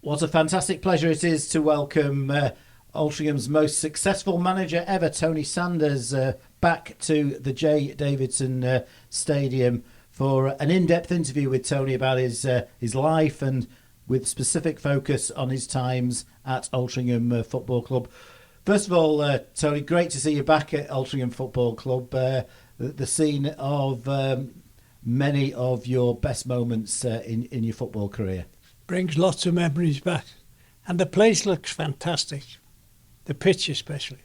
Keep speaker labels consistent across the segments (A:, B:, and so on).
A: What a fantastic pleasure it is to welcome Altringham's most successful manager ever, Tony Sanders, back to the J. Davidson Stadium for an in-depth interview with Tony about his life and with specific focus on his times at Altrincham Football Club. First of all, Tony, great to see you back at Altrincham Football Club, the scene of many of your best moments in your football career.
B: Brings lots of memories back. And the place looks fantastic. The pitch especially.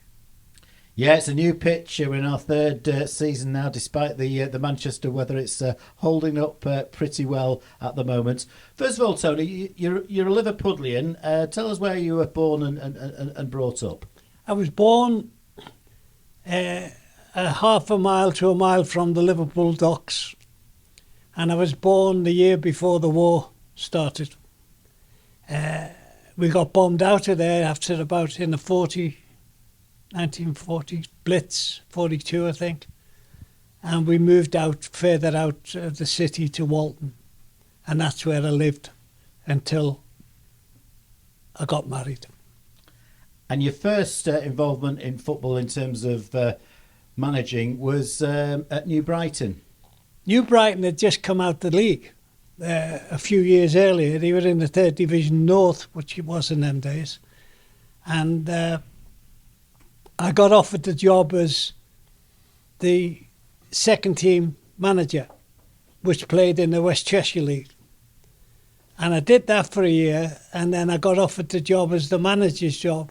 A: Yeah, it's a new pitch. We're in our third season now, despite the Manchester weather. It's holding up pretty well at the moment. First of all, Tony, you're a Liverpudlian. Tell us where you were born and brought up.
B: I was born a half a mile to a mile from the Liverpool docks. And I was born the year before the war started. We got bombed out of there after about in the 1940 Blitz, 42 I think. And we moved out further out of the city to Walton. And that's where I lived until I got married.
A: And your first involvement in football in terms of managing was at New Brighton.
B: New Brighton had just come out the league. A few years earlier, they were in the third division north, which it was in them days, and I got offered the job as the second team manager, which played in the West Cheshire League, and I did that for a year, and then I got offered the job as the manager's job,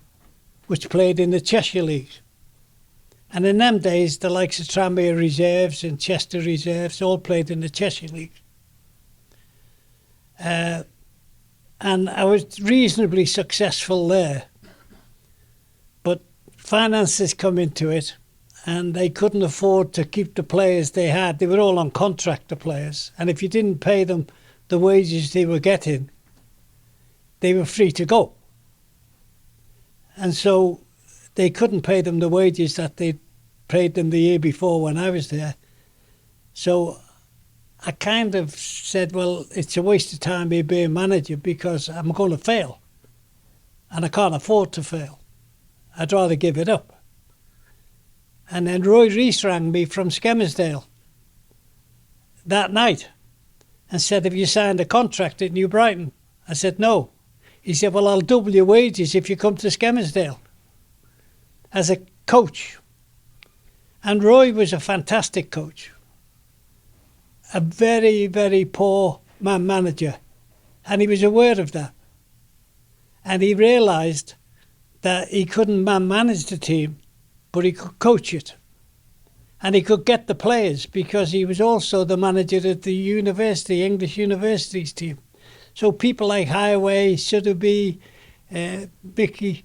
B: which played in the Cheshire League. And in them days, the likes of Tranmere Reserves and Chester Reserves all played in the Cheshire League. And I was reasonably successful there, but finances come into it, and they couldn't afford to keep the players they had. They were all on contract, the players, and if you didn't pay them the wages they were getting, they were free to go. And so they couldn't pay them the wages that they paid them the year before when I was there. So I kind of said, well, it's a waste of time me being manager because I'm going to fail. And I can't afford to fail. I'd rather give it up. And then Roy Rees rang me from Skelmersdale that night and said, have you signed a contract at New Brighton? I said, no. He said, well, I'll double your wages if you come to Skelmersdale as a coach. And Roy was a fantastic coach. A very, very poor man manager. And he was aware of that. And he realised that he couldn't man manage the team, but he could coach it. And he could get the players because he was also the manager of the university, English universities team. So people like Highway, Sotheby, Mickey,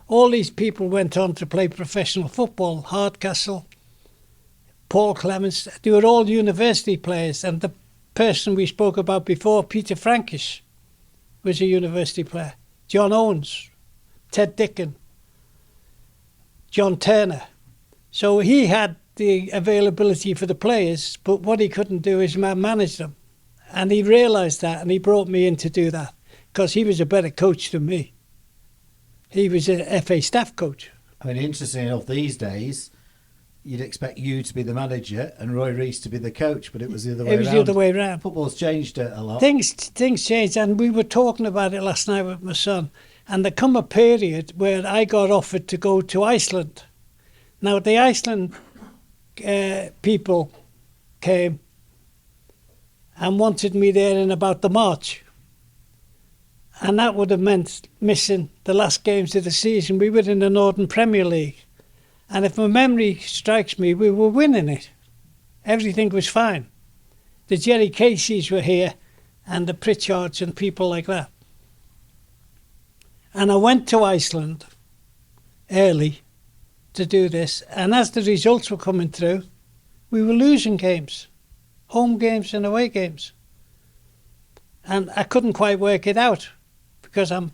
B: all these people went on to play professional football, Hardcastle, Paul Clements, they were all university players, and the person we spoke about before, Peter Frankish, was a university player. John Owens, Ted Dicken, John Turner. So he had the availability for the players, but what he couldn't do is manage them. And he realised that, and he brought me in to do that, because he was a better coach than me. He was a FA staff coach.
A: I mean, interesting enough, these days, you'd expect you to be the manager and Roy Rees to be the coach, but it was the other way around.
B: It was the other way around.
A: Football's changed a lot.
B: Things changed, and we were talking about it last night with my son. And there come a period where I got offered to go to Iceland. Now, the Iceland people came and wanted me there in about the March. And that would have meant missing the last games of the season. We were in the Northern Premier League. And if my memory strikes me, we were winning it. Everything was fine. The Jerry Caseys were here and the Pritchards and people like that. And I went to Iceland early to do this. And as the results were coming through, we were losing games, home games and away games. And I couldn't quite work it out because I'm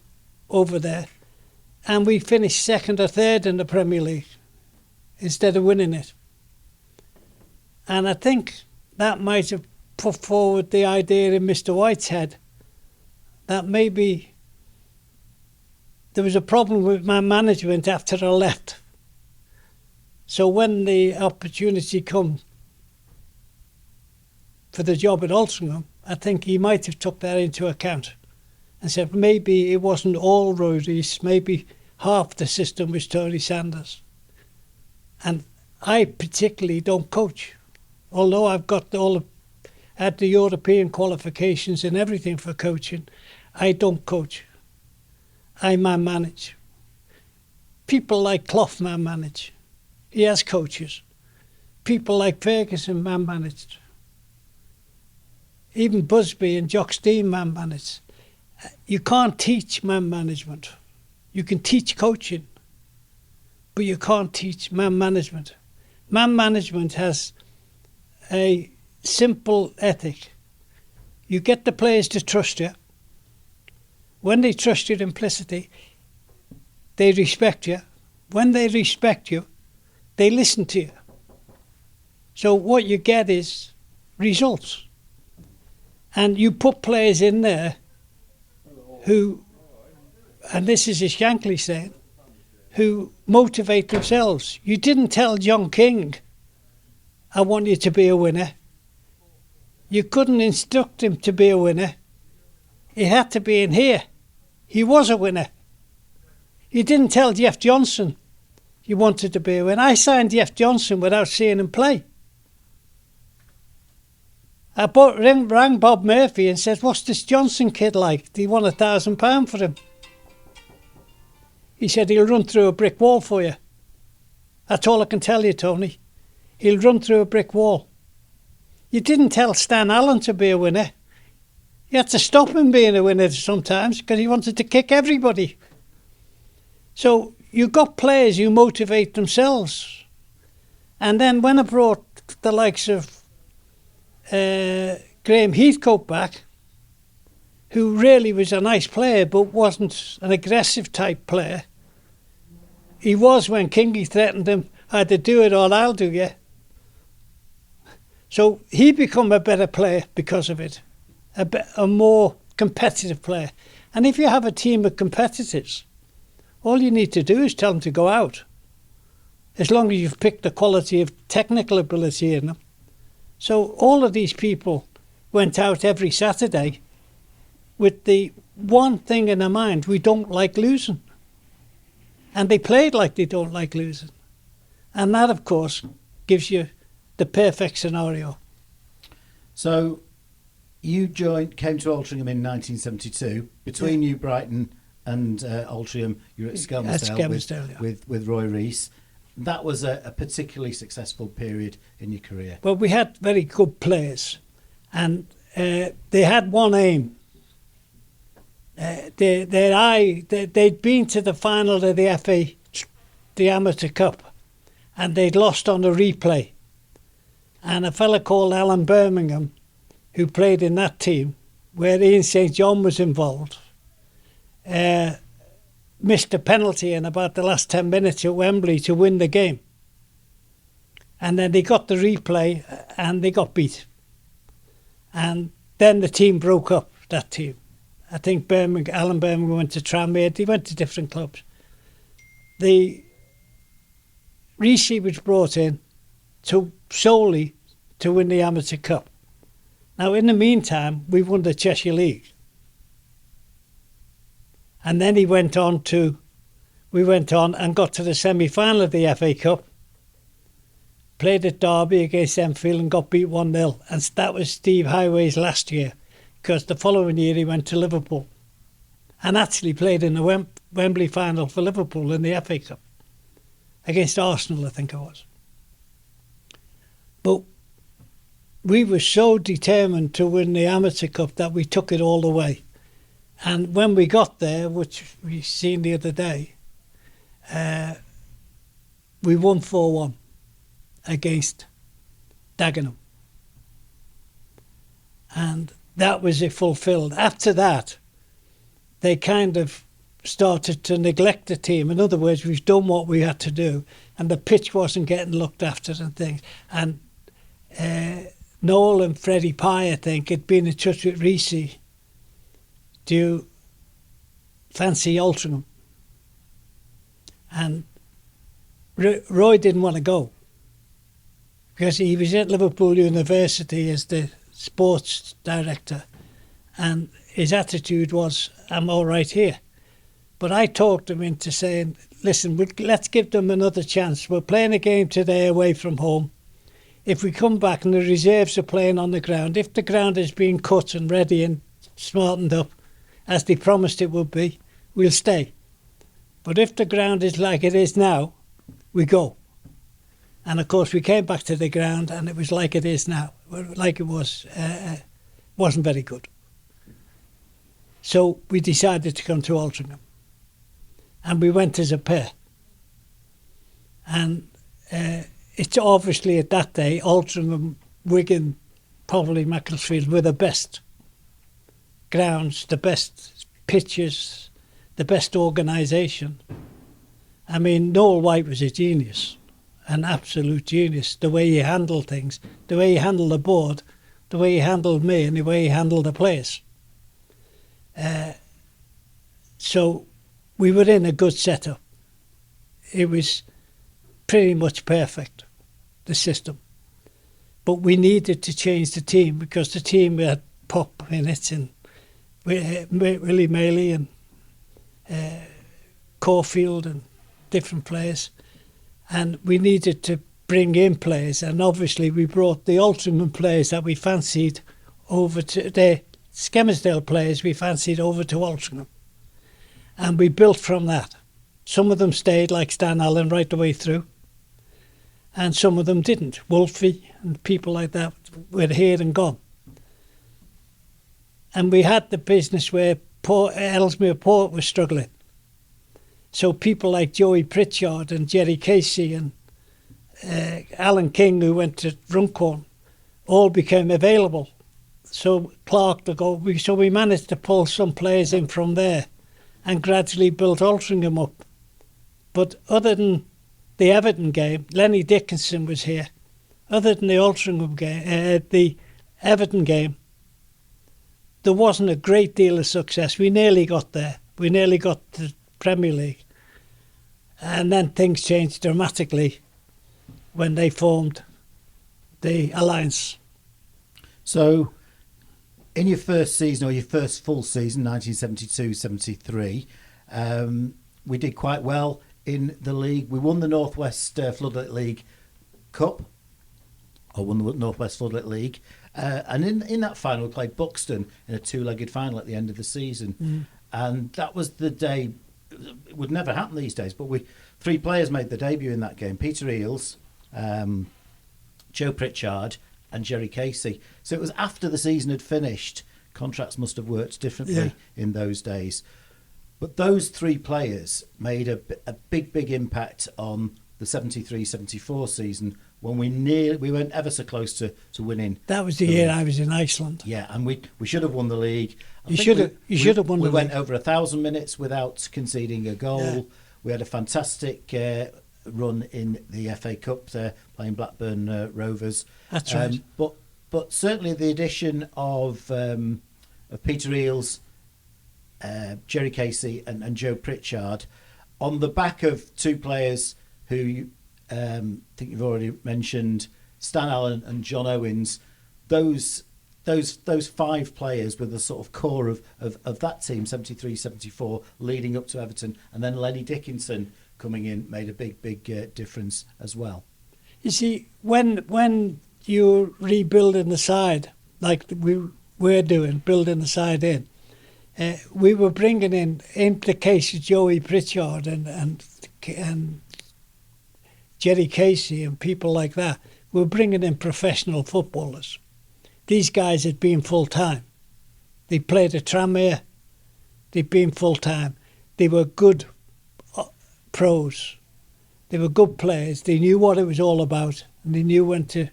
B: over there. And we finished second or third in the Premier League instead of winning it. And I think that might have put forward the idea in Mr. White's head that maybe there was a problem with my management after I left. So when the opportunity come for the job at Altrincham, I think he might have took that into account and said maybe it wasn't all Roy Rees, maybe half the system was Tony Sanders. And I particularly don't coach, although I've got had the European qualifications and everything for coaching. I don't coach. I man manage. People like Clough man manage. He has coaches. People like Ferguson man managed. Even Busby and Jock Stein man managed. You can't teach man management. You can teach coaching, but you can't teach man management. Man management has a simple ethic. You get the players to trust you. When they trust you implicitly, they respect you. When they respect you, they listen to you. So what you get is results. And you put players in there who, and this is a Shankly saying, who motivate themselves. You didn't tell John King, I want you to be a winner. You couldn't instruct him to be a winner. He had to be in here. He was a winner. You didn't tell Jeff Johnson you wanted to be a winner. I signed Jeff Johnson without seeing him play. I rang Bob Murphy and said, what's this Johnson kid like? Do you want £1,000 for him? He said, he'll run through a brick wall for you. That's all I can tell you, Tony. He'll run through a brick wall. You didn't tell Stan Allen to be a winner. You had to stop him being a winner sometimes because he wanted to kick everybody. So you got players who motivate themselves. And then when I brought the likes of Graham Heathcote back, who really was a nice player but wasn't an aggressive type player. He was when Kingi threatened him, either do it or I'll do you. So he became a better player because of it, a more competitive player. And if you have a team of competitors, all you need to do is tell them to go out, as long as you've picked the quality of technical ability in them. So all of these people went out every Saturday with the one thing in their mind: we don't like losing. And they played like they don't like losing. And that, of course, gives you the perfect scenario.
A: So you came to Altrincham in 1972. Between you, Brighton, and Altrincham, you're at Skelmersdale with Roy Rees. That was a particularly successful period in your career.
B: Well, we had very good players, and they had one aim. They'd been to the final of the FA, the Amateur Cup, and they'd lost on a replay. And a fella called Alan Birmingham, who played in that team, where Ian St John was involved, missed a penalty in about the last 10 minutes at Wembley to win the game. And then they got the replay and they got beat. And then the team broke up, that team. I think Alan Birmingham went to Tranmere. He went to different clubs. The Rees was brought in solely to win the Amateur Cup. Now, in the meantime, we won the Cheshire League. And then we went on and got to the semi-final of the FA Cup, played at Derby against Enfield and got beat 1-0. And that was Steve Highway's last year, because the following year he went to Liverpool and actually played in the Wembley final for Liverpool in the FA Cup against Arsenal, I think it was. But we were so determined to win the Amateur Cup that we took it all the way. And when we got there, which we seen the other day, we won 4-1 against Dagenham. And that was it fulfilled. After that, they kind of started to neglect the team. In other words, we've done what we had to do, and the pitch wasn't getting looked after and things. And Noel and Freddie Pye, I think, had been in touch with Rees. Do you fancy Altrincham? And Roy didn't want to go because he was at Liverpool University as the sports director, and his attitude was, I'm all right here. But I talked him into saying, listen, let's give them another chance. We're playing a game today away from home. If we come back and the reserves are playing on the ground, if the ground is being cut and ready and smartened up, as they promised it would be, we'll stay. But if the ground is like it is now, we go. And of course we came back to the ground and it was like it is now, like it was, wasn't very good. So we decided to come to Altrincham. And we went as a pair. And it's obviously at that day, Altrincham, Wigan, probably Macclesfield were the best grounds, the best pitches, the best organisation. I mean, Noel White was a genius, an absolute genius. The way he handled things, the way he handled the board, the way he handled me, and the way he handled the players. So we were in a good setup. It was pretty much perfect, the system. But we needed to change the team because the team had Pop in it and Willie Maley and Caulfield and different players. And we needed to bring in players. And obviously we brought the Altrincham players that we fancied over to the Skemersdale players we fancied over to Altrincham. And we built from that. Some of them stayed, like Stan Allen, right the way through. And some of them didn't. Wolfie and people like that were here and gone. And we had the business where Ellesmere Port was struggling. So people like Joey Pritchard and Jerry Casey and Alan King, who went to Runcorn, all became available. So Clark to go. So we managed to pull some players in from there and gradually built Altrincham up. But other than the Everton game, Lenny Dickinson was here. Other than the Altrincham game, the Everton game, there wasn't a great deal of success. We nearly got there. We nearly got to the Premier League. And then things changed dramatically when they formed the alliance.
A: So, in your first season, or your first full season, 1972-73, we did quite well in the league. We won the North West Floodlit League Cup, or won the North West Floodlit League. And in that final, we played Buxton in a two-legged final at the end of the season. And that was the day. It would never happen these days, but three players made the debut in that game. Peter Eales, Joe Pritchard and Jerry Casey. So it was after the season had finished. Contracts must have worked differently in those days. But those three players made a big impact on the 73-74 season when we went ever so close to winning.
B: That was the year I was in Iceland.
A: Yeah, and we should have won the league.
B: You should have won the league.
A: We went over 1,000 minutes without conceding a goal. Yeah. We had a fantastic run in the FA Cup there, playing Blackburn Rovers.
B: That's right.
A: But certainly the addition of Peter Eales, Jerry Casey and Joe Pritchard, on the back of two players who I think you've already mentioned, Stan Allen and John Owens. Those five players were the sort of core of that team, 73-74, leading up to Everton, and then Lenny Dickinson coming in made a big difference as well.
B: You see, when you're rebuilding the side, like we were doing, building the side in, we were bringing in the case of Joey Pritchard and Jerry Casey and people like that, we were bringing in professional footballers. These guys had been full-time. They played at Tranmere. They'd been full-time. They were good pros. They were good players. They knew what it was all about, and they knew when to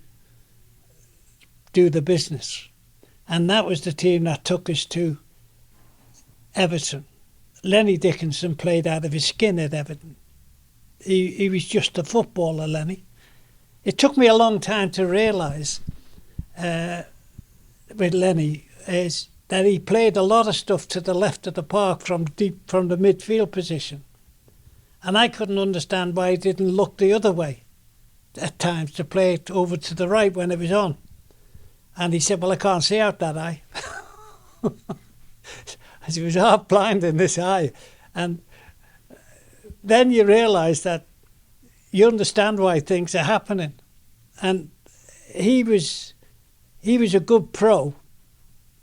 B: do the business. And that was the team that took us to Everton. Lenny Dickinson played out of his skin at Everton. He was just a footballer, Lenny. It took me a long time to realise with Lenny is that he played a lot of stuff to the left of the park from the midfield position. And I couldn't understand why he didn't look the other way at times to play it over to the right when it was on. And he said, well, I can't see out that eye. As he was half blind in this eye. And then you realise that you understand why things are happening. And he was a good pro,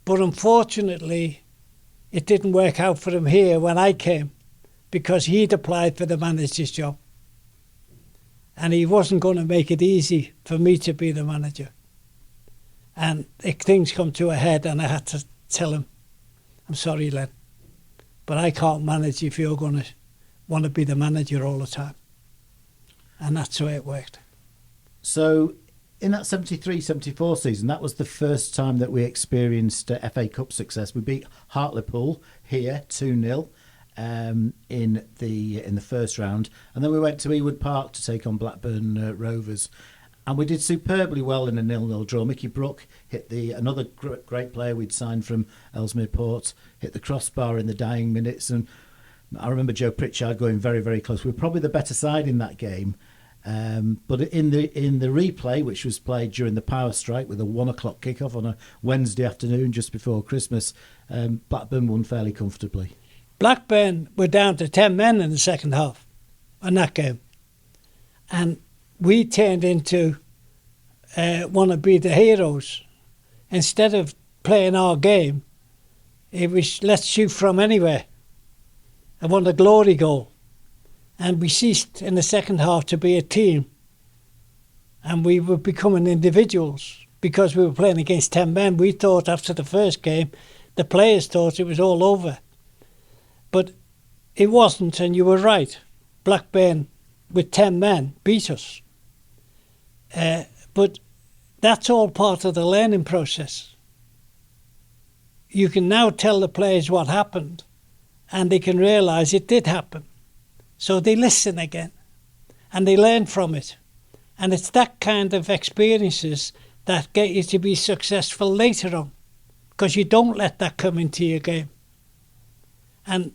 B: but unfortunately it didn't work out for him here when I came, because he'd applied for the manager's job. And he wasn't going to make it easy for me to be the manager. And things come to a head, and I had to tell him, I'm sorry, Len, but I can't manage if you're going to want to be the manager all the time. And that's the way it worked.
A: So in that 73-74 season, that was the first time that we experienced FA Cup success. We beat Hartlepool here 2-0 in the first round, and then we went to Ewood Park to take on Blackburn Rovers, and we did superbly well in a 0-0 draw. Mickey Brook hit another great player we'd signed from Ellesmere Port, hit the crossbar in the dying minutes, and I remember Joe Pritchard going very, very close. We were probably the better side in that game. But in the replay, which was played during the power strike with a 1 o'clock kickoff on a Wednesday afternoon just before Christmas, Blackburn won fairly comfortably.
B: Blackburn were down to 10 men in the second half in that game. And we turned into want to be the heroes. Instead of playing our game, it was let's shoot from anywhere. I want a glory goal. And we ceased in the second half to be a team. And we were becoming individuals because we were playing against 10 men. We thought after the first game, the players thought it was all over. But it wasn't, and you were right. Blackburn, with 10 men, beat us. But that's all part of the learning process. You can now tell the players what happened, and they can realise it did happen. So they listen again, and they learn from it. And it's that kind of experiences that get you to be successful later on, because you don't let that come into your game. And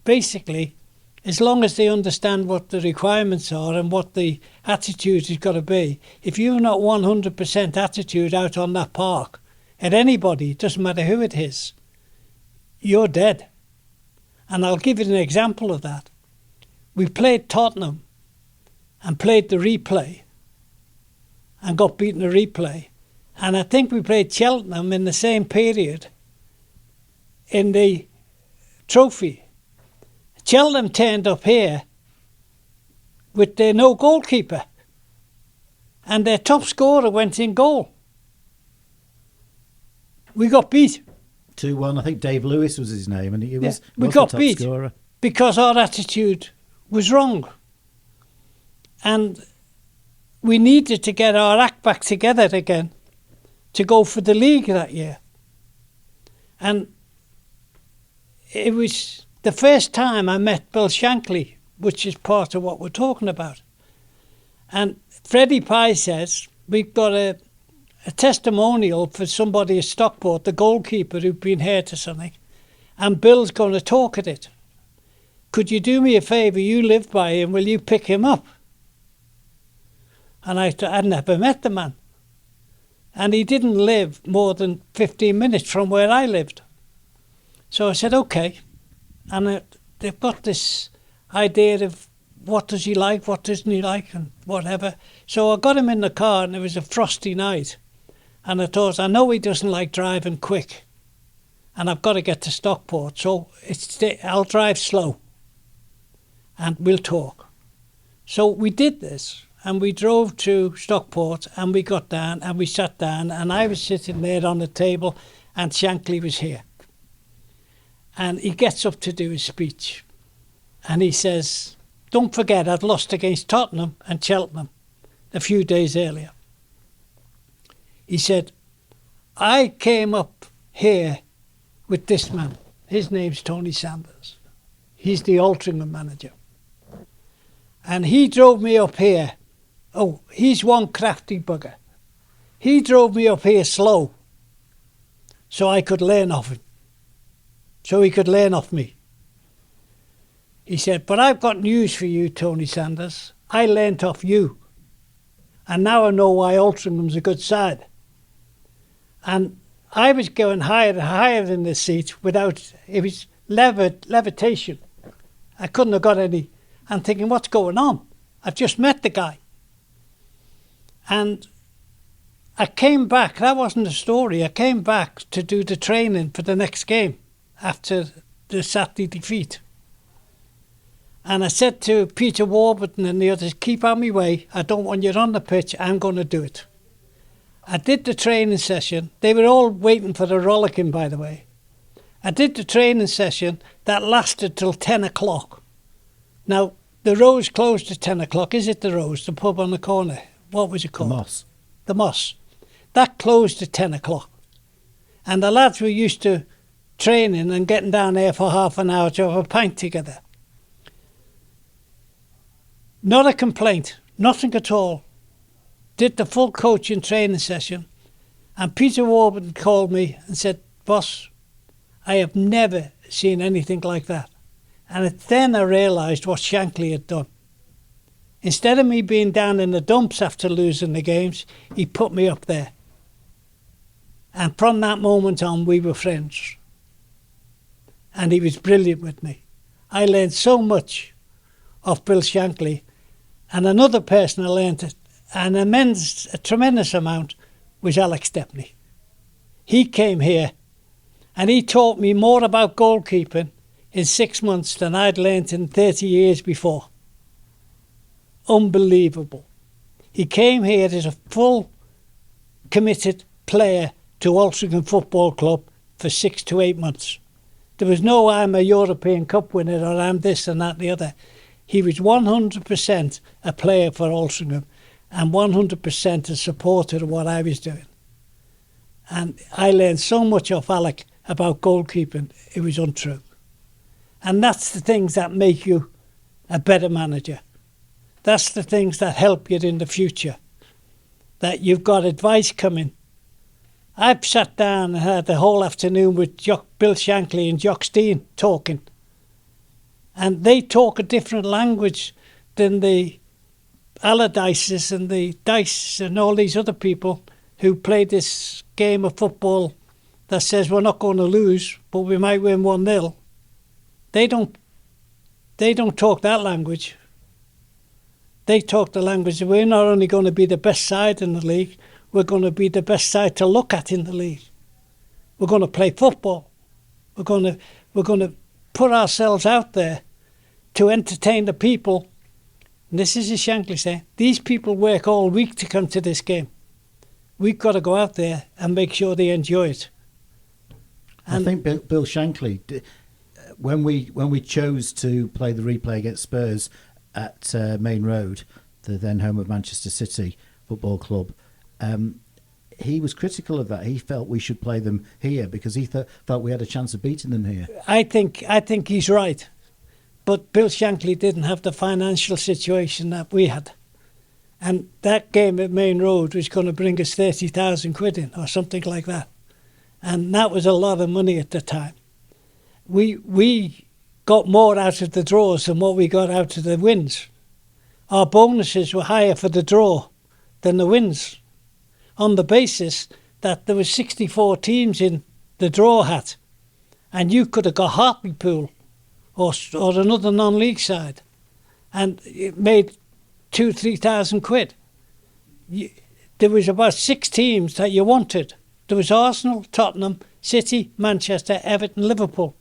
B: basically, as long as they understand what the requirements are and what the attitude has got to be, if you're not 100% attitude out on that park, at anybody, it doesn't matter who it is, you're dead. And I'll give you an example of that. We played Tottenham and played the replay and got beaten the replay. And I think we played Cheltenham in the same period in the trophy. Cheltenham turned up here with their no goalkeeper, and their top scorer went in goal. We got beat.
A: 2-1, I think Dave Lewis was his name, and he was
B: we
A: was
B: got
A: the top
B: beat
A: scorer.
B: Because our attitude was wrong. And we needed to get our act back together again to go for the league that year. And it was the first time I met Bill Shankly, which is part of what we're talking about. And Freddie Pye says, we've got a testimonial for somebody at Stockport, the goalkeeper who'd been hurt or something, and Bill's going to talk at it. Could you do me a favour? You live by him, will you pick him up? And I'd never met the man. And he didn't live more than 15 minutes from where I lived. So I said, OK. And they've got this idea of what does he like, what doesn't he like, and whatever. So I got him in the car, and it was a frosty night. And I thought, I know he doesn't like driving quick, and I've got to get to Stockport, so I'll drive slow, and we'll talk. So we did this, and we drove to Stockport, and we got down, and we sat down, and I was sitting there on the table, and Shankly was here. And he gets up to do his speech, and he says, don't forget, I'd lost against Tottenham and Cheltenham a few days earlier. He said, I came up here with this man. His name's Tony Sanders. He's the Altrincham manager. And he drove me up here. Oh, he's one crafty bugger. He drove me up here slow so I could learn off him. So he could learn off me. He said, but I've got news for you, Tony Sanders. I learnt off you. And now I know why Altringham's a good side. And I was going higher and higher in the seat without, it was levitation. I couldn't have got any. I'm thinking, what's going on? I've just met the guy. And I came back, that wasn't a story, I came back to do the training for the next game after the Saturday defeat. And I said to Peter Warburton and the others, keep out my way, I don't want you on the pitch, I'm going to do it. I did the training session, they were all waiting for the rollicking, by the way. I did the training session that lasted till 10 o'clock. Now, the Rose closed at 10 o'clock, is it the Rose, the pub on the corner? What was it called?
A: The Moss.
B: The Moss. That closed at 10 o'clock. And the lads were used to training and getting down there for half an hour to have a pint together. Not a complaint, nothing at all. Did the full coaching training session, and Peter Warburton called me and said, boss, I have never seen anything like that. And then I realised what Shankly had done. Instead of me being down in the dumps after losing the games, he put me up there. And from that moment on, we were friends. And he was brilliant with me. I learned so much of Bill Shankly. And another person I learned a tremendous amount was Alex Stepney. He came here and he taught me more about goalkeeping in 6 months than I'd learnt in 30 years before. Unbelievable. He came here as a full committed player to Altrincham Football Club for 6 to 8 months. There was no I'm a European Cup winner or I'm this and that and the other. He was 100% a player for Altrincham and 100% a supporter of what I was doing. And I learned so much off Alec about goalkeeping, it was untrue. And that's the things that make you a better manager. That's the things that help you in the future. That you've got advice coming. I've sat down and had the whole afternoon with Bill Shankly and Jock Stein talking. And they talk a different language than the Allardyces and the Dice and all these other people who play this game of football that says we're not going to lose, but we might win 1-0. They don't talk that language. They talk the language that we're not only going to be the best side in the league, we're going to be the best side to look at in the league. We're going to play football. We're going to put ourselves out there to entertain the people. And this is as Shankly saying, these people work all week to come to this game. We've got to go out there and make sure they enjoy it. And
A: I think Bill Shankly, when we chose to play the replay against Spurs at Main Road, the then home of Manchester City Football Club, he was critical of that. He felt we should play them here because he felt we had a chance of beating them here.
B: I think he's right. But Bill Shankly didn't have the financial situation that we had. And that game at Main Road was going to bring us 30,000 quid in or something like that. And that was a lot of money at the time. We got more out of the draws than what we got out of the wins. Our bonuses were higher for the draw than the wins, on the basis that there were 64 teams in the draw hat, and you could have got Hartlepool or another non-league side, and it made 2,000-3,000 quid. There was about 6 teams that you wanted. There was Arsenal, Tottenham, City, Manchester, Everton, Liverpool,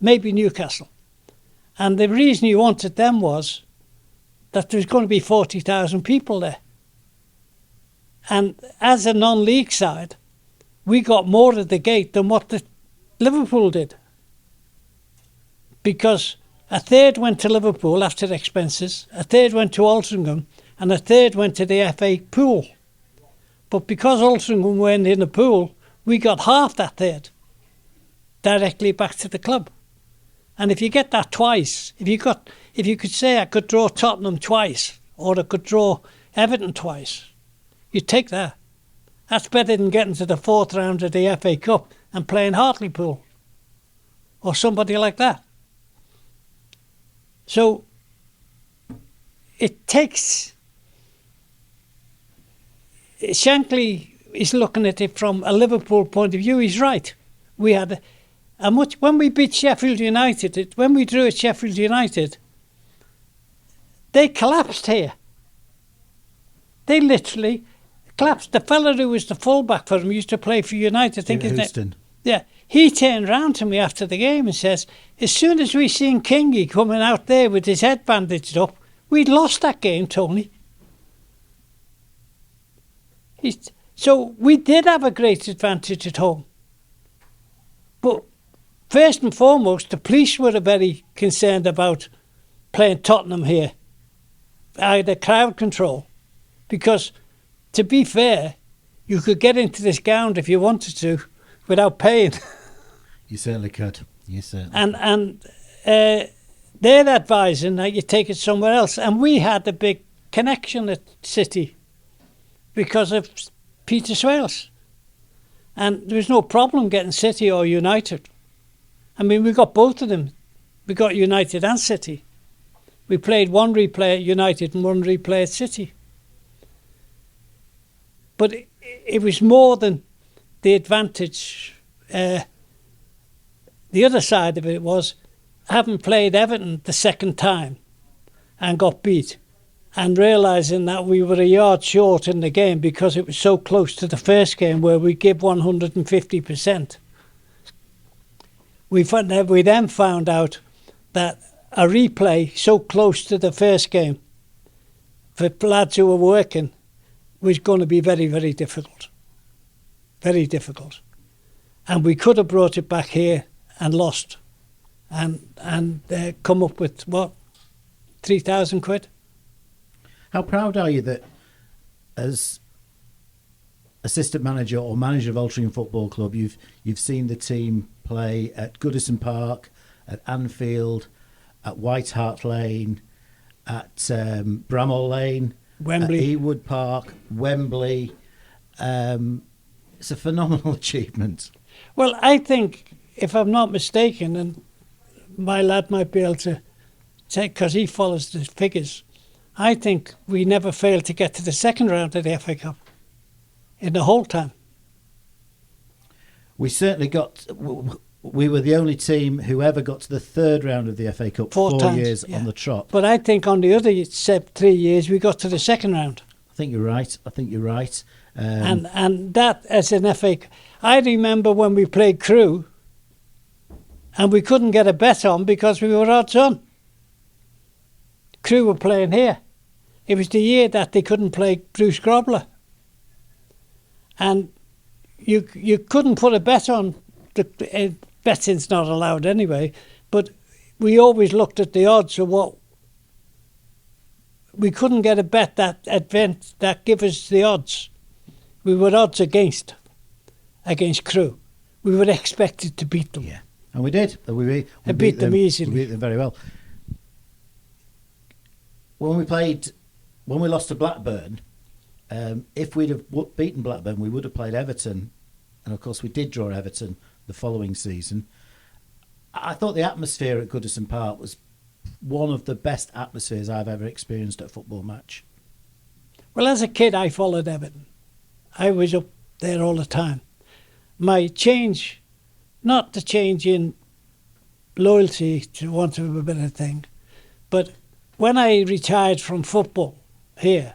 B: maybe Newcastle. And the reason you wanted them was that there was going to be 40,000 people there. And as a non-league side, we got more at the gate than what the Liverpool did. Because a third went to Liverpool after expenses, a third went to Altrincham, and a third went to the FA pool. But because Altrincham weren't in the pool, we got half that third directly back to the club. And if you get that twice, if you could say I could draw Tottenham twice, or I could draw Everton twice, you'd take that. That's better than getting to the 4th round of the FA Cup and playing Hartlepool or somebody like that. So it takes... Shankly is looking at it from a Liverpool point of view. He's right. We had a much... When we beat Sheffield United, when we drew at Sheffield United, they collapsed here. They literally collapsed. The fella who was the fullback for them used to play for United. I think his name. Yeah, he turned round to me after the game and says, as soon as we seen Kingi coming out there with his head bandaged up, we'd lost that game, Tony. So we did have a great advantage at home. But first and foremost, the police were very concerned about playing Tottenham here. The crowd control. Because, to be fair, you could get into this ground if you wanted to without paying.
A: You certainly could. You certainly.
B: And they're advising that you take it somewhere else. And we had a big connection at City because of Peter Swales. And there was no problem getting City or United. I mean, we got both of them. We got United and City. We played one replay at United and one replay at City. But it was more than the advantage. The other side of it was having played Everton the second time and got beat, and realising that we were a yard short in the game because it was so close to the first game where we give 150%. We then found out that a replay so close to the first game for lads who were working was going to be very, very difficult. Very difficult. And we could have brought it back here and lost and come up with, what, 3,000 quid?
A: How proud are you that as assistant manager or manager of Altrincham Football Club, you've seen the team play at Goodison Park, at Anfield, at White Hart Lane, at Bramall Lane,
B: Wembley,
A: at Ewood Park, Wembley. It's a phenomenal achievement.
B: Well, I think, if I'm not mistaken, and my lad might be able to take, because he follows the figures, I think we never failed to get to the second round of the FA Cup in the whole time.
A: We certainly got... We were the only team who ever got to the third round of the FA Cup four years on the trot.
B: But I think on the other 3 years we got to the second round.
A: I think you're right.
B: And that as an FA Cup. I remember when we played Crewe and we couldn't get a bet on because we were odds on. Crewe were playing here. It was the year that they couldn't play Bruce Grobler. And you couldn't put a bet on. Betting's not allowed anyway, but we always looked at the odds of what we couldn't get a bet that give us the odds. We were odds against Crewe. We were expected to beat them.
A: Yeah, and we did. We
B: beat them easily.
A: We beat them very well. When we lost to Blackburn, if we'd have beaten Blackburn, we would have played Everton, and of course we did draw Everton the following season. I thought the atmosphere at Goodison Park was one of the best atmospheres I've ever experienced at a football match.
B: Well, as a kid, I followed Everton. I was up there all the time. My change, not the change in loyalty, to want of a better thing, but when I retired from football here,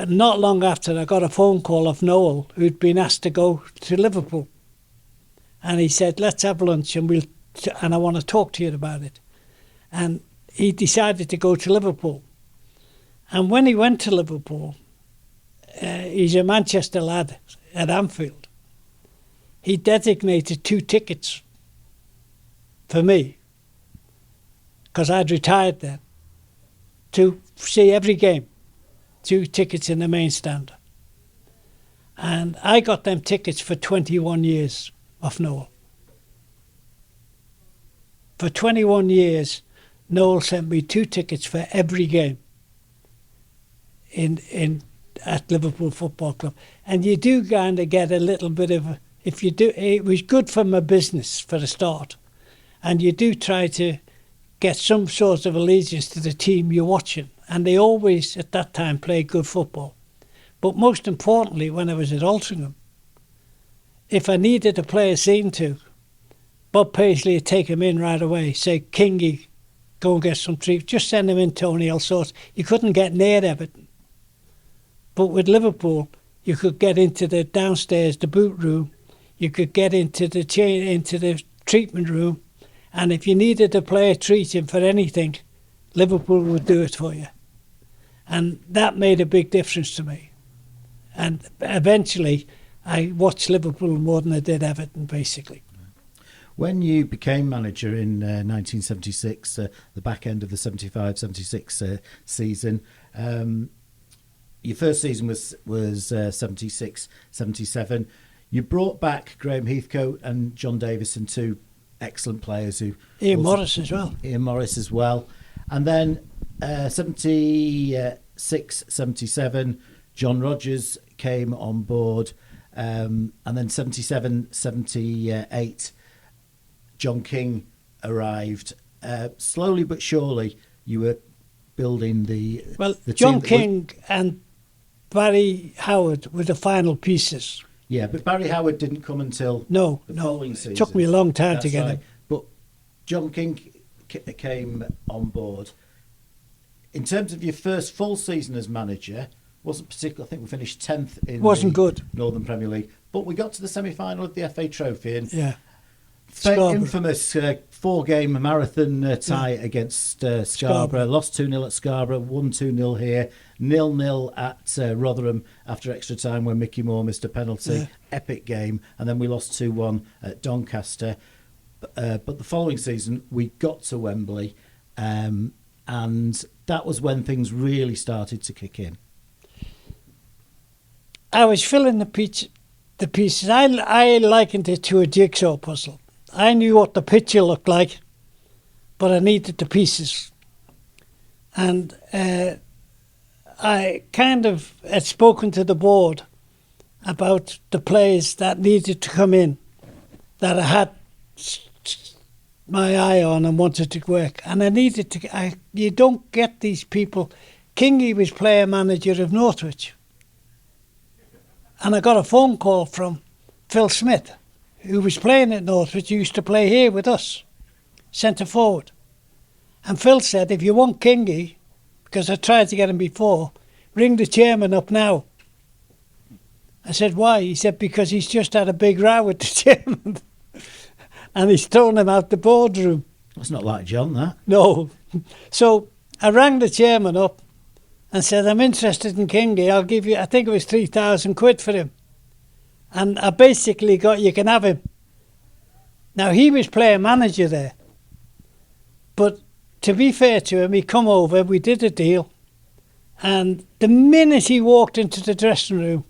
B: not long after, I got a phone call of Noel, who'd been asked to go to Liverpool. And he said, let's have lunch and I want to talk to you about it. And he decided to go to Liverpool. And when he went to Liverpool, he's a Manchester lad at Anfield. He designated 2 tickets for me, because I'd retired then, to see every game. 2 tickets in the main stand. And I got them tickets for 21 years. Of Noel. For 21 years, Noel sent me 2 tickets for every game at Liverpool Football Club. And you do kind of get a little bit of, it was good for my business for a start. And you do try to get some sort of allegiance to the team you're watching. And they always, at that time, played good football. But most importantly, when I was at Altrincham, if I needed a player seen to, Bob Paisley would take him in right away, say, Kingi, go and get some treat. Just send him in, Tony, all sorts. You couldn't get near Everton. But with Liverpool, you could get into the downstairs, the boot room. You could get into the treatment room. And if you needed a player treating for anything, Liverpool would do it for you. And that made a big difference to me. And eventually, I watched Liverpool more than I did Everton, basically.
A: When you became manager in 1976, the back end of the 75-76 season, your first season was 76-77. You brought back Graham Heathcote and John Davison, two excellent players.
B: Ian Morris as well.
A: Ian Morris as well. And then 76-77, John Rodgers came on board. And then 77-78, John King arrived. Slowly but surely, you were building the
B: John
A: team.
B: King and Barry Howard were the final pieces.
A: Yeah, but Barry Howard didn't come until the following season.
B: It took me a long time to get him.
A: But John King came on board. In terms of your first full season as manager, wasn't particular. I think we finished 10th in
B: good.
A: Northern Premier League, but we got to the semi-final of the FA Trophy and infamous 4-game marathon tie against Scarborough. Lost 2-0 at Scarborough, won 2-0 here, 0-0 at Rotherham after extra time when Mickey Moore missed a penalty. Epic game, and then we lost 2-1 at Doncaster. But the following season we got to Wembley, and that was when things really started to kick in.
B: I was filling the pieces. I likened it to a jigsaw puzzle. I knew what the picture looked like, but I needed the pieces. And I kind of had spoken to the board about the players that needed to come in, that I had my eye on and wanted to work. And I needed to... you don't get these people... Kingi was player manager of Northwich. And I got a phone call from Phil Smith, who was playing at Northwich, who used to play here with us, centre forward. And Phil said, if you want Kingi, because I tried to get him before, ring the chairman up now. I said, why? He said, because he's just had a big row with the chairman. And he's thrown him out the boardroom.
A: That's not like John, that.
B: No. So I rang the chairman up and said, I'm interested in Kingi. I'll give you, I think it was 3,000 quid for him. And I basically got, you can have him. Now, he was player manager there. But to be fair to him, he come over, we did a deal. And the minute he walked into the dressing room,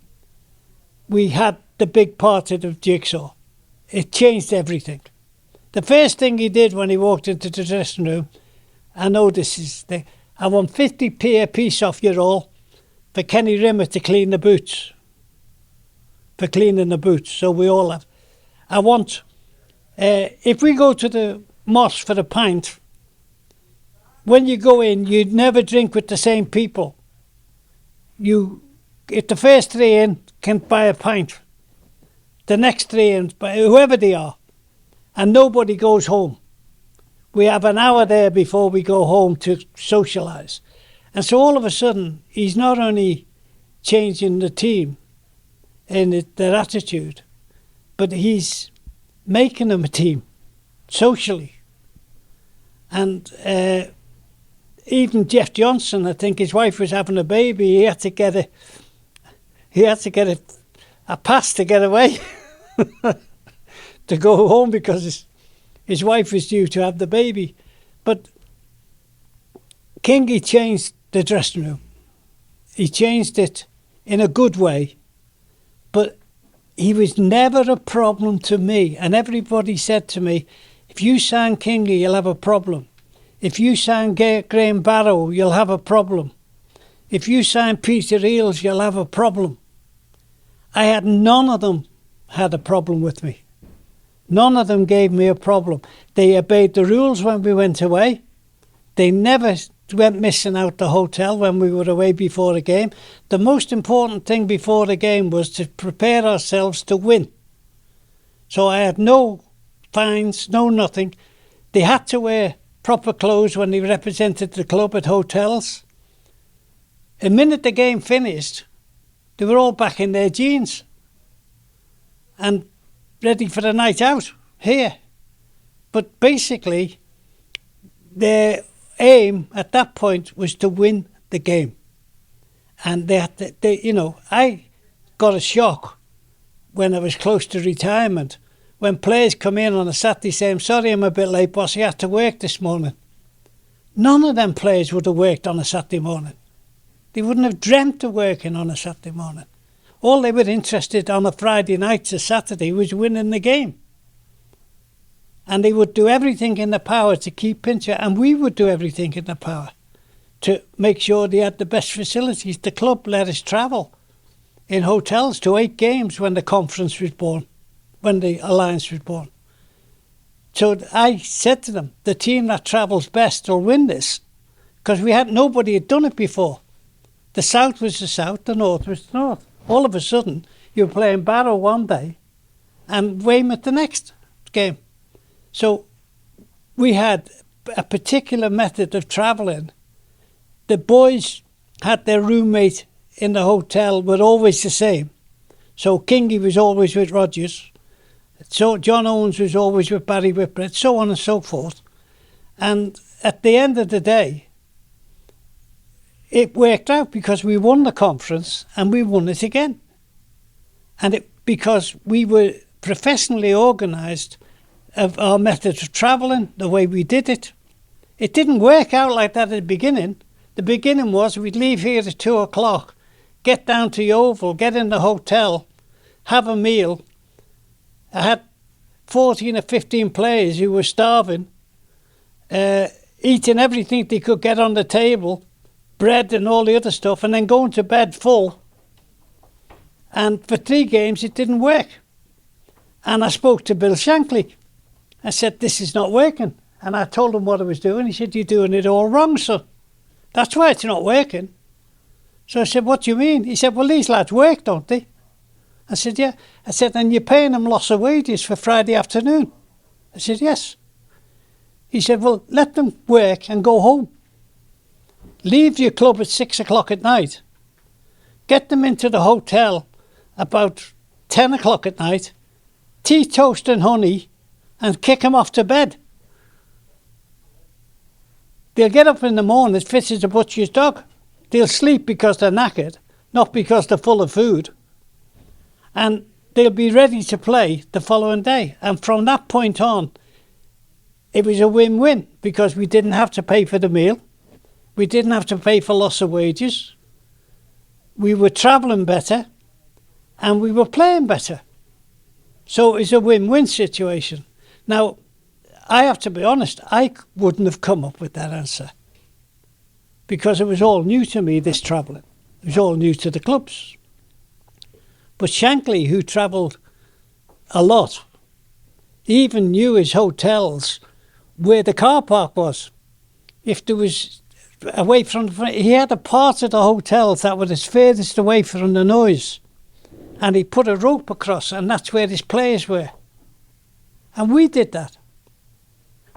B: we had the big part of the jigsaw. It changed everything. The first thing he did when he walked into the dressing room, I know this is... I want 50p a piece off you all for Kenny Rimmer to clean the boots. For cleaning the boots, so we all have. I want, if we go to the Moss for a pint, when you go in, you'd never drink with the same people. If the first 3 in can buy a pint, the next 3 in, whoever they are, and nobody goes home. We have an hour there before we go home to socialise. And so all of a sudden, he's not only changing the team in their attitude, but he's making them a team, socially. And even Jeff Johnson, I think his wife was having a baby, he had to get a pass to get away, to go home because his wife was due to have the baby. But Kingi changed the dressing room. He changed it in a good way, but he was never a problem to me. And everybody said to me, if you sign Kingi, you'll have a problem. If you sign Graham Barrow, you'll have a problem. If you sign Peter Eales, you'll have a problem. I had none of them had a problem with me. None of them gave me a problem. They obeyed the rules when we went away. They never went missing out the hotel when we were away before the game. The most important thing before the game was to prepare ourselves to win. So I had no fines, no nothing. They had to wear proper clothes when they represented the club at hotels. The minute the game finished, they were all back in their jeans and ready for the night out here. But basically, their aim at that point was to win the game. And I got a shock when I was close to retirement, when players come in on a Saturday saying, sorry, I'm a bit late, boss, you had to work this morning. None of them players would have worked on a Saturday morning. They wouldn't have dreamt of working on a Saturday morning. All they were interested on a Friday night to Saturday was winning the game. And they would do everything in their power to keep Pincher, and we would do everything in their power to make sure they had the best facilities. The club let us travel in hotels to 8 games when the conference was born, when the alliance was born. So I said to them, the team that travels best will win this, because nobody had done it before. The south was the south, the north was the north. All of a sudden, you were playing Barrow one day and Weymouth the next game. So we had a particular method of travelling. The boys had their roommate in the hotel, were always the same. So Kingi was always with Rodgers. So John Owens was always with Barry Whitbread, so on and so forth. And at the end of the day, it worked out because we won the conference and we won it again. And because we were professionally organised of our method of travelling, the way we did it. It didn't work out like that at the beginning. The beginning was we'd leave here at 2 o'clock, get down to Yeovil, get in the hotel, have a meal. I had 14 or 15 players who were starving, eating everything they could get on the table, bread and all the other stuff, and then going to bed full. And for 3 games it didn't work. And I spoke to Bill Shankly. I said, this is not working. And I told him what I was doing. He said, you're doing it all wrong, son. That's why it's not working. So I said, what do you mean? He said, well, these lads work, don't they? I said, yeah. I said, and you're paying them loss of wages for Friday afternoon? I said, yes. He said, well, let them work and go home. Leave your club at 6 o'clock at night. Get them into the hotel about 10 o'clock at night, tea, toast and honey, and kick them off to bed. They'll get up in the morning fit as a butcher's dog. They'll sleep because they're knackered, not because they're full of food. And they'll be ready to play the following day. And from that point on, it was a win-win because we didn't have to pay for the meal. We didn't have to pay for loss of wages. We were travelling better and we were playing better. So it's a win-win situation. Now, I have to be honest, I wouldn't have come up with that answer because it was all new to me, this travelling. It was all new to the clubs. But Shankly, who travelled a lot, he even knew his hotels where the car park was. If there was away from the front, he had a part of the hotels that was as furthest away from the noise. And he put a rope across, and that's where his players were. And we did that.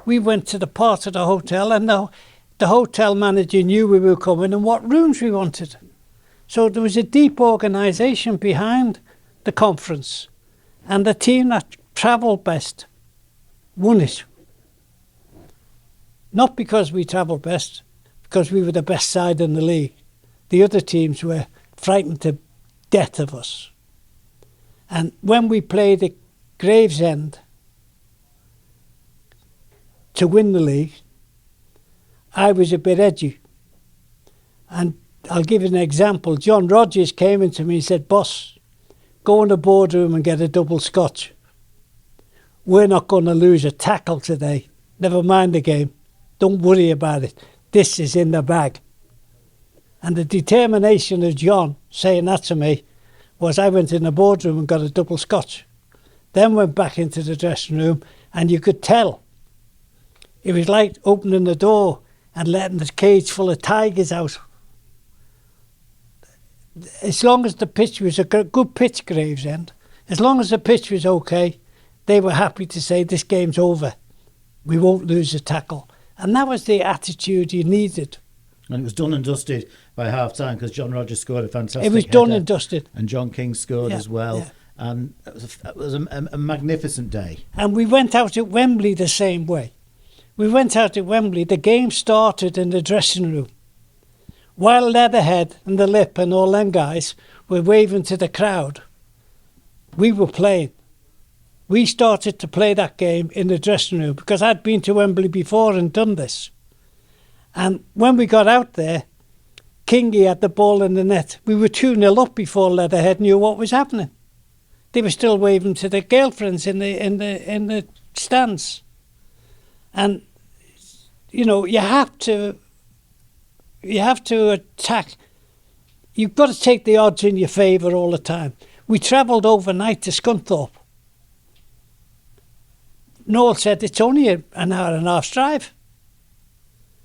B: We went to the part of the hotel, and the hotel manager knew we were coming and what rooms we wanted. So there was a deep organisation behind the conference, and the team that travelled best won it. Not because we travelled best, because we were the best side in the league. The other teams were frightened to death of us. And when we played at Gravesend to win the league, I was a bit edgy. And I'll give you an example. John Rodgers came into me and said, boss, go in the boardroom and get a double scotch. We're not going to lose a tackle today. Never mind the game. Don't worry about it. This is in the bag. And the determination of John saying that to me was I went in the boardroom and got a double scotch. Then went back into the dressing room and you could tell. It was like opening the door and letting the cage full of tigers out. As long as the pitch was a good pitch, Gravesend, as long as the pitch was okay, they were happy to say this game's over. We won't lose a tackle. And that was the attitude you needed.
A: And it was done and dusted by half-time because John Rogers scored a fantastic
B: It was
A: header,
B: done and dusted.
A: and John King scored as well.
B: Yeah.
A: And it was a magnificent day.
B: And we went out at Wembley the same way. We went out at Wembley. The game started in the dressing room. While Leatherhead and the Lip and all them guys were waving to the crowd, we were playing. We started to play that game in the dressing room because I'd been to Wembley before and done this. And when we got out there, Kingi had the ball in the net. We were 2-0 up before Leatherhead knew what was happening. They were still waving to their girlfriends in the stands. And you know, you have to attack. You've got to take the odds in your favour all the time. We travelled overnight to Scunthorpe. Noel said, it's only an hour and a half's drive.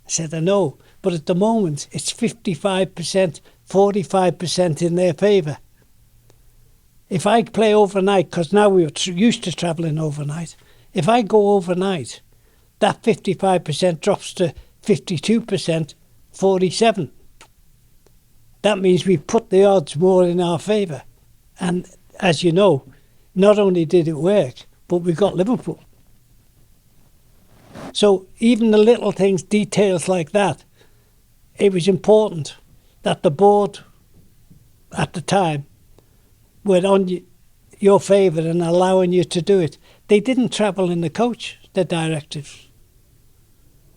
B: I said, I know, but at the moment it's 55%, 45% in their favour. If I play overnight, because now we're used to travelling overnight, if I go overnight, that 55% drops to 52%, 47. That means we put the odds more in our favour. And as you know, not only did it work, but we got Liverpool. So even the little things, details like that, it was important that the board at the time were on your favour and allowing you to do it. They didn't travel in the coach, the directives,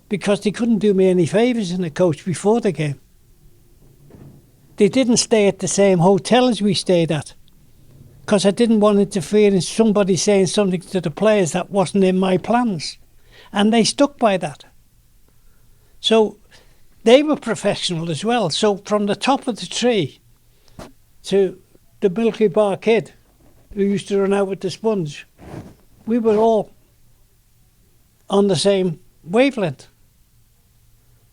B: because they couldn't do me any favours in the coach before the game. They didn't stay at the same hotel as we stayed at, because I didn't want to interfere in somebody saying something to the players that wasn't in my plans. And they stuck by that. So they were professional as well. So from the top of the tree to the Milky Bar kid who used to run out with the sponge, we were all on the same wavelength.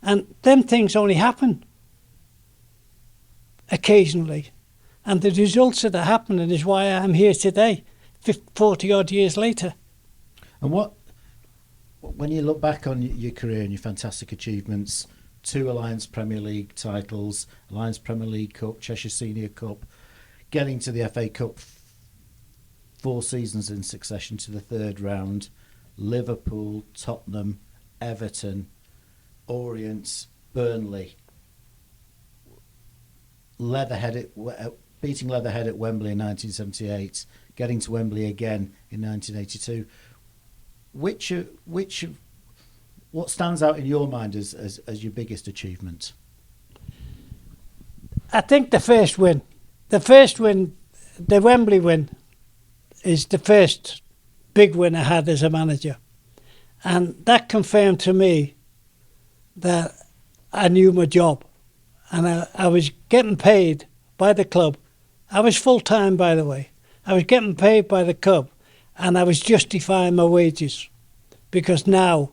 B: And them things only happen occasionally. And the results of that happening is why I'm here today, 40 odd years later.
A: And when you look back on your career and your fantastic achievements, 2 Alliance Premier League titles, Alliance Premier League Cup, Cheshire Senior Cup, getting to the FA Cup 4 seasons in succession to the 3rd round, Liverpool, Tottenham, Everton, Orient, Burnley, beating Leatherhead at Wembley in 1978, getting to Wembley again in 1982. What stands out in your mind as your biggest achievement?
B: I think the first win, the Wembley win, is the first big win I had as a manager. And that confirmed to me that I knew my job. And I was getting paid by the club. I was full-time, by the way. I was getting paid by the club. And I was justifying my wages, because now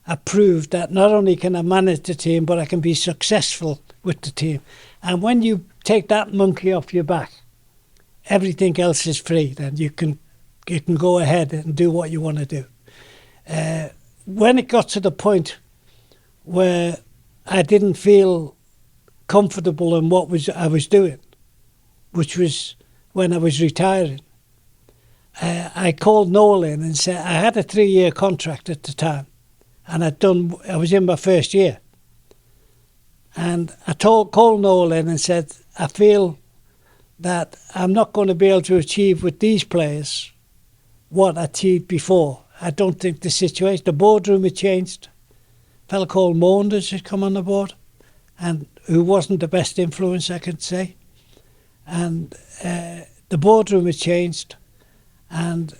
B: I proved that not only can I manage the team, but I can be successful with the team. And when you take that monkey off your back, everything else is free. Then you can go ahead and do what you want to do. When it got to the point where I didn't feel comfortable in what I was doing, which was when I was retiring, I called Noel in and said, I had a 3-year contract at the time, and I was in my first year. And I called Noel in and said, I feel that I'm not going to be able to achieve with these players what I achieved before. I don't think the boardroom had changed. A fellow called Maunders had come on the board, and who wasn't the best influence, I could say. And the boardroom had changed. And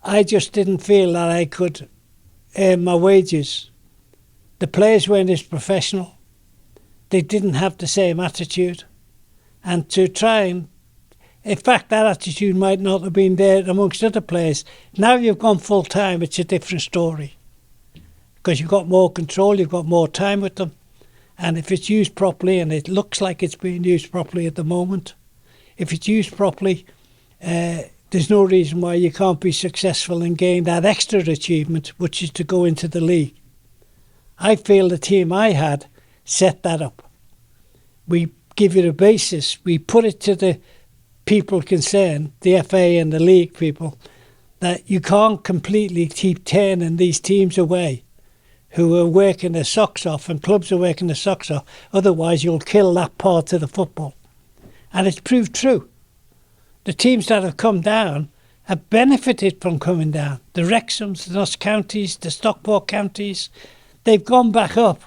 B: I just didn't feel that I could earn my wages. The players weren't as professional. They didn't have the same attitude. And to try and... In fact, that attitude might not have been there amongst other players. Now you've gone full-time, it's a different story. because you've got more control, you've got more time with them. And if it's used properly, and it looks like it's being used properly at the moment, if it's used properly, there's no reason why you can't be successful and gain that extra achievement, which is to go into the league. I feel the team I had set that up. We give you a basis. We put it to the people concerned, the FA and the league people, that you can't completely keep turning these teams away who are working their socks off, and clubs are working their socks off. Otherwise, you'll kill that part of the football. And it's proved true. The teams that have come down have benefited from coming down. The Wrexhams, the Notts Counties, the Stockport Counties, they've gone back up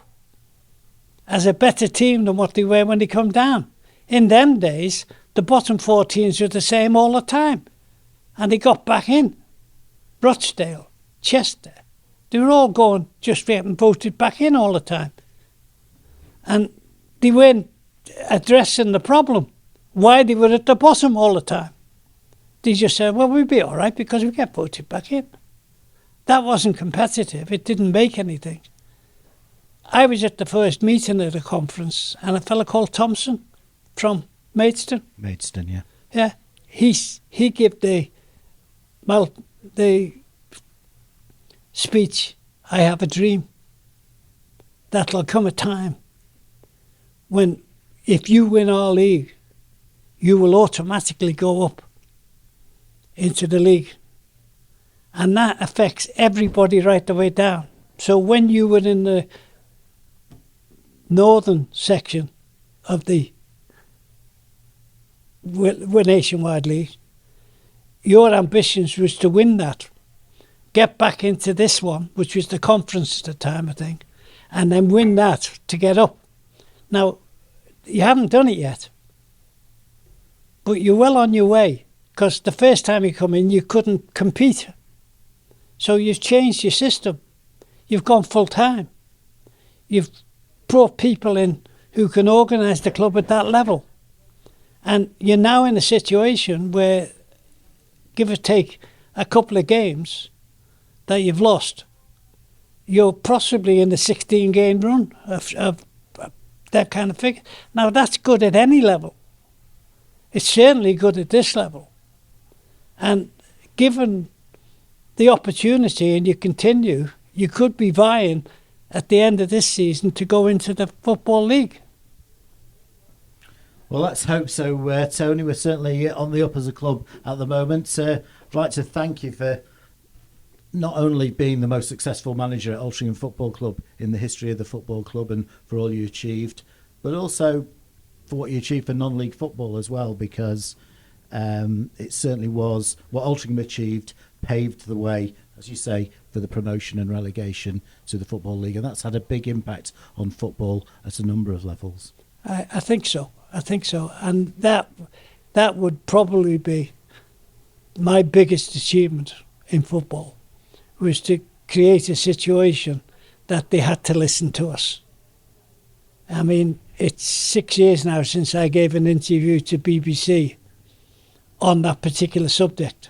B: as a better team than what they were when they come down. In them days, the bottom 4 teams were the same all the time. And they got back in. Rochdale, Chester, they were all going, just getting voted back in all the time. And they weren't addressing the problem, why they were at the bottom all the time. They just said, well, we'll be all right because we get voted back in. That wasn't competitive. It didn't make anything. I was at the first meeting of the conference, and a fella called Thompson from Maidstone.
A: Maidstone, yeah.
B: Yeah. He gave the speech, I have a dream. That'll come a time when, if you win our league, you will automatically go up into the league. And that affects everybody right the way down. So when you were in the northern section of the Nationwide League, your ambitions was to win that, get back into this one, which was the conference at the time, I think, and then win that to get up. Now, you haven't done it yet, but you're well on your way, because the first time you come in, you couldn't compete. So you've changed your system. You've gone full time. You've brought people in who can organise the club at that level. And you're now in a situation where, give or take a couple of games that you've lost, you're possibly in the 16-game run of that kind of figure. Now, that's good at any level. It's certainly good at this level. And given the opportunity and you continue, you could be vying at the end of this season to go into the Football League.
A: Well, let's hope so, Tony. We're certainly on the up as a club at the moment. I'd like to thank you for not only being the most successful manager at Altrincham Football Club in the history of the football club and for all you achieved, but also for what you achieved for non-league football as well, because it certainly was what Altrincham achieved, paved the way, as you say, for the promotion and relegation to the Football League, and that's had a big impact on football at a number of levels.
B: I think so. And that would probably be my biggest achievement in football, was to create a situation that they had to listen to us. I mean, it's 6 years now since I gave an interview to BBC on that particular subject.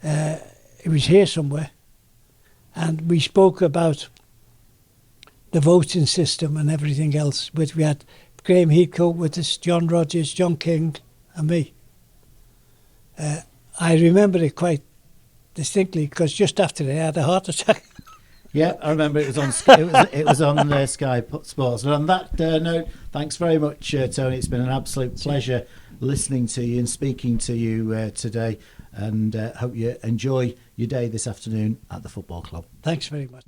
B: It was here somewhere, and we spoke about the voting system and everything else, which we had Graham Heathcote with us, John Rogers, John King and me. I remember it quite distinctly because just after it I had a heart attack.
A: Yeah, I remember it was on it was on Sky Sports. And on that note, thanks very much, Tony. It's been an absolute pleasure listening to you and speaking to you today, and hope you enjoy your day this afternoon at the football club.
B: Thanks very much.